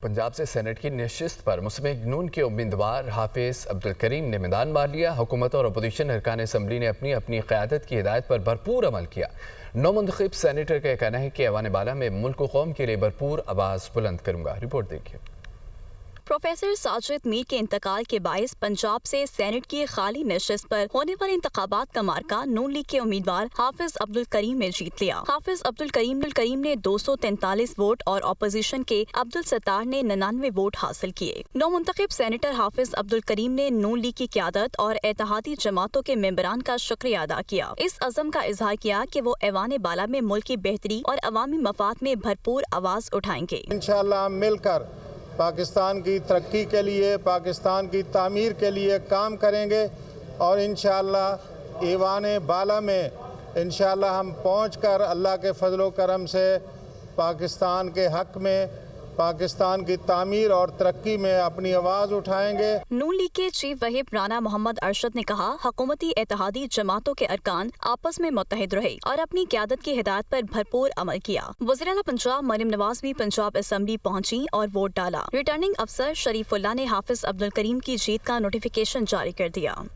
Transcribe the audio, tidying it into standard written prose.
पंजाब से सेनेट की नशिस्त पर मुस्लिम नून के उम्मीदवार हाफिज अब्दुल करीम ने मैदान मार लिया। हुकूमत और अपोजिशन अरकान असम्बली ने अपनी अपनी क़यादत की हिदायत पर भरपूर अमल किया। नौ मुंतखब सेनेटर का कहना है कि ऐवान बाला में मुल्क व कौम के लिए भरपूर आवाज़ बुलंद करूंगा। रिपोर्ट देखिए। प्रोफेसर साजिद मीर के इंतकाल के बायस पंजाब से सेनेट की खाली नशिस्त पर होने वाले इंतखाबात का मार्का नून लीग के उम्मीदवार हाफिज अब्दुल करीम ने जीत लिया। हाफिज अब्दुल करीम ने 243 वोट और अपोजिशन के अब्दुल सत्तार ने 99 वोट हासिल किए। नौ मुंतखब सेनेटर हाफिज अब्दुल करीम ने नून लीग की क़यादत और इत्तेहादी जमातों के मेंबरान का शुक्रिया अदा किया। इस अज़म का इजहार किया कि वो ऐवान बाला में मुल्क की बेहतरी और अवामी मफाद में भरपूर आवाज़ उठाएंगे। इंशाअल्लाह मिलकर पाकिस्तान की तरक्की के लिए, पाकिस्तान की तामीर के लिए काम करेंगे और इंशाअल्लाह ऐवान बाला में इंशाअल्लाह हम पहुंचकर अल्लाह के फजलो करम से पाकिस्तान के हक में, पाकिस्तान की तामीर और तरक्की में अपनी आवाज़ उठाएंगे। नून लीग के चीफ व्हिप राना मोहम्मद अरशद ने कहा, हुकूमती इत्तेहादी जमातों के अरकान आपस में मुत्तहिद रहे और अपनी क़यादत की हिदायत पर भरपूर अमल किया। वज़ीर आला पंजाब मरियम नवाज भी पंजाब असम्बली पहुंची और वोट डाला। रिटर्निंग अफसर शरीफुल्लाह ने हाफिज अब्दुल करीम की जीत का नोटिफिकेशन जारी कर दिया।